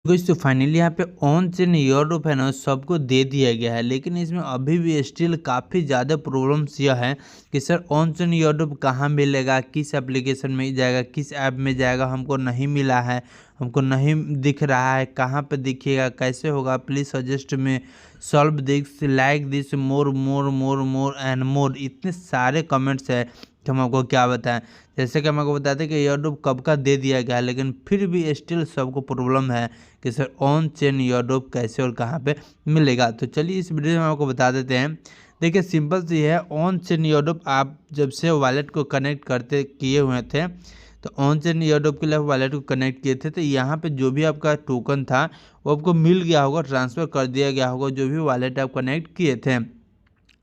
Guys तो finally यहाँ पे ऑन चेन ईयरड्रॉप है ना सबको दे दिया गया है, लेकिन इसमें अभी भी स्टिल काफ़ी ज़्यादा प्रॉब्लम्स यह है कि सर ऑन चेन ईयरड्रॉप कहाँ मिलेगा, किस एप्लीकेशन में जाएगा, किस ऐप में जाएगा, हमको नहीं मिला है, हमको नहीं दिख रहा है, कहाँ पे दिखेगा, कैसे होगा, प्लीज़ सजेस्ट में solve this, like this, more more more more and more, इतने सारे कमेंट्स है कि हम आपको क्या बताएं। जैसे कि हम आपको बताते हैं कि ईयरड्रॉप कब का दे दिया गया है, लेकिन फिर भी स्टिल सबको प्रॉब्लम है कि सर ऑन चेन ईयरड्रॉप कैसे और कहाँ पे मिलेगा। तो चलिए इस वीडियो में हम आपको बता देते हैं। देखिए सिंपल सी है, ऑन चेन ईयरड्रॉप आप जब से वॉलेट को कनेक्ट करते किए हुए थे, तो ऑन चेन ईयरड्रॉप के लिए वॉलेट को कनेक्ट किए थे, तो यहाँ पे जो भी आपका टोकन था वो आपको मिल गया होगा, ट्रांसफ़र कर दिया गया होगा जो भी वॉलेट आप कनेक्ट किए थे।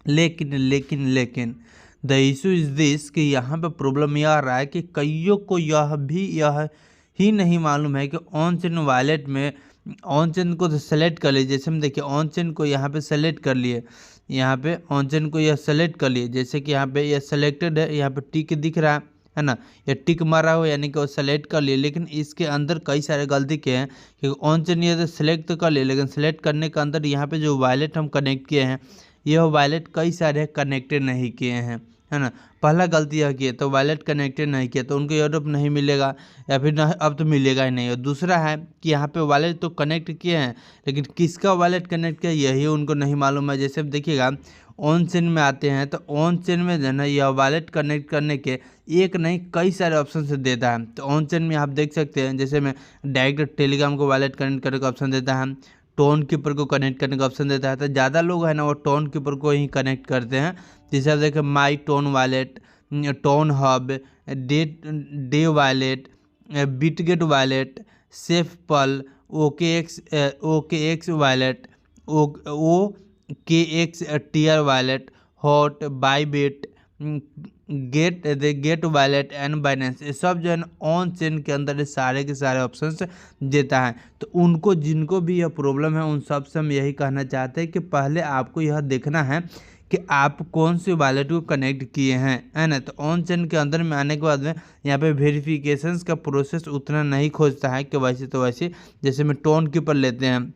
लेकिन द इशू इज़ दिस कि यहाँ पे प्रॉब्लम यह आ रहा है कि कईयों को यह ही नहीं मालूम है कि ऑन चेन वॉलेट में ऑन चेन को तो सेलेक्ट कर लीजिए। जैसे हम देखिए ऑन चेन को यहाँ पे सेलेक्ट कर लिए, यहाँ पे ऑन चेन को यह सेलेक्ट कर लिए, जैसे कि यहाँ पे यह सेलेक्टेड है, यहाँ पे टिक दिख रहा है ना, ये टिक मारा हो यानी कि वो सेलेक्ट कर लिए। लेकिन इसके अंदर कई सारे गलती के हैं कि ऑन चेन ये तो सेलेक्ट तो कर लिए, लेकिन सेलेक्ट करने के अंदर यहाँ पे जो वॉलेट हम कनेक्ट किए हैं यह वॉलेट कई सारे कनेक्टेड नहीं किए हैं, है ना। पहला गलती यह की है, तो वॉलेट कनेक्टेड नहीं किया तो उनको ईयरड्रॉप नहीं मिलेगा, या फिर ना अब तो मिलेगा ही नहीं। और दूसरा है कि यहाँ पे वॉलेट तो कनेक्ट किए हैं, लेकिन किसका वॉलेट कनेक्ट किया यही उनको नहीं मालूम है। जैसे अब देखिएगा ऑन चेन में आते हैं, तो ऑन चेन में जो है ना यह वॉलेट कनेक्ट करने के एक नहीं कई सारे ऑप्शन से देता है। तो ऑन चेन में आप देख सकते हैं, जैसे मैं डायरेक्ट टेलीग्राम को वॉलेट कनेक्ट करने का ऑप्शन देता है, टोन कीपर को कनेक्ट करने का ऑप्शन देता है। तो ज़्यादा लोग हैं ना वो टोन कीपर को ही कनेक्ट करते हैं। जैसे आप देखें my Ton wallet, Ton hub, De wallet, Bitget wallet, SafePal, OKX wallet, O K X tier wallet, hot, Bybit, Gate wallet and Binance, ये सब जो है ना ऑन चेन के अंदर ये सारे के सारे ऑप्शंस देता है। तो उनको जिनको भी यह प्रॉब्लम है उन सब से हम यही कहना चाहते हैं कि पहले आपको यह देखना है कि आप कौन से वॉलेट को कनेक्ट किए हैं, है ना। तो ऑन चेन के अंदर में आने के बाद में यहाँ पे वेरिफिकेशंस का प्रोसेस उतना नहीं खोजता है कि वैसे तो वैसे। जैसे में टोन कीपर लेते हैं,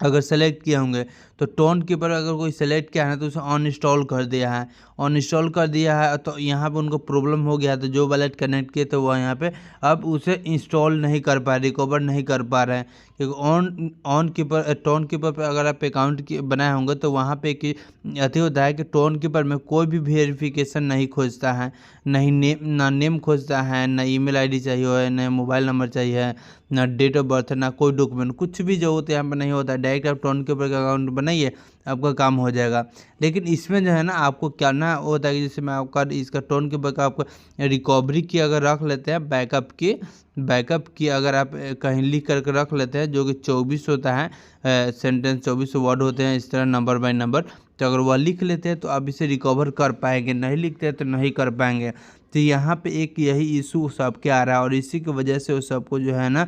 अगर सेलेक्ट किए होंगे तो टोन कीपर अगर कोई सेलेक्ट किया है तो उसे अनइंस्टॉल कर दिया है, अनइंस्टॉल कर दिया है, तो यहाँ पे उनको प्रॉब्लम हो गया। तो जो वॉलेट कनेक्ट किए थे वो यहाँ पे अब उसे इंस्टॉल नहीं कर पा रहे, रिकवर नहीं कर पा रहे हैं, क्योंकि ऑन कीपर टोन कीपर पे अगर आप अकाउंट बनाए होंगे तो वहाँ पे कि अति होता है कि टोन कीपर में कोई भी वेरिफिकेशन नहीं खोजता है, नहीं ना नेम खोजता है, ना ईमेल आईडी चाहिए, ना मोबाइल नंबर चाहिए, ना डेट ऑफ बर्थ, ना कोई डॉक्यूमेंट, कुछ भी जो होता है यहाँ पर नहीं होता है। डायरेक्ट आप टोन के ऊपर अकाउंट बनाइए, आपका काम हो जाएगा। लेकिन इसमें जो है ना आपको क्या ना होता है कि जैसे मैं आपका इसका टोन के ऊपर आपको रिकवरी की अगर रख लेते हैं, बैकअप की अगर आप कहीं लिख करके रख लेते हैं, जो कि 24 होता है सेंटेंस, 24 वर्ड होते हैं इस तरह नंबर बाय नंबर, तो अगर वह लिख लेते हैं तो आप इसे रिकवर कर पाएंगे, नहीं लिखते हैं तो नहीं कर पाएंगे। तो यहाँ पे एक यही इशू सबके आ रहा है, और इसी की वजह से वो सबको जो है ना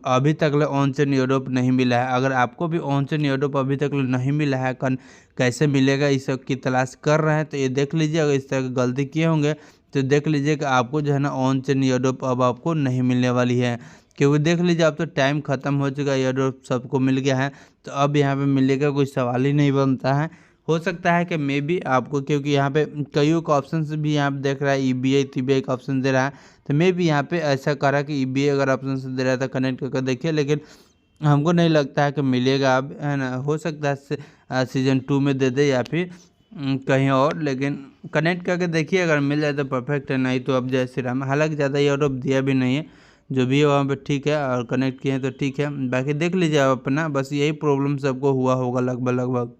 अभी तक ऑन चेन ईयरड्रॉप नहीं मिला है। अगर आपको भी ऑन चेन ईयरड्रॉप अभी तक नहीं मिला है, कैसे मिलेगा इस सब की तलाश कर रहे हैं, तो ये देख लीजिए। अगर इस तरह की गलती किए होंगे तो देख लीजिए कि आपको जो है ना ऑन चेन ईयरड्रॉप अब आपको नहीं मिलने वाली है, क्योंकि देख लीजिए अब तो टाइम ख़त्म हो चुका है, ईयरड्रॉप सबको मिल गया है, तो अब यहाँ पे मिलेगा कोई सवाल ही नहीं बनता है। हो सकता है कि मे बी आपको, क्योंकि यहाँ पे कईयों का ऑप्शन भी यहाँ पे देख रहा है, ईबीआई टीबीआई का ऑप्शन दे रहा है, तो मे बी यहाँ पे ऐसा करा कि ईबीआई अगर ऑप्शन से दे रहा था कनेक्ट करके देखिए, लेकिन हमको नहीं लगता है कि मिलेगा अब, है ना। हो सकता है सीजन 2 में दे दे या फिर कहीं और, लेकिन कनेक्ट करके देखिए, अगर मिल जाए तो परफेक्ट है, नहीं तो अब जय श्री राम। हालांकि ज़्यादा यूरोप दिया भी नहीं है, जो भी है वहाँ पे ठीक है, और कनेक्ट किए हैं तो ठीक है, बाकी देख लीजिए आप अपना। बस यही प्रॉब्लम सबको हुआ होगा लगभग।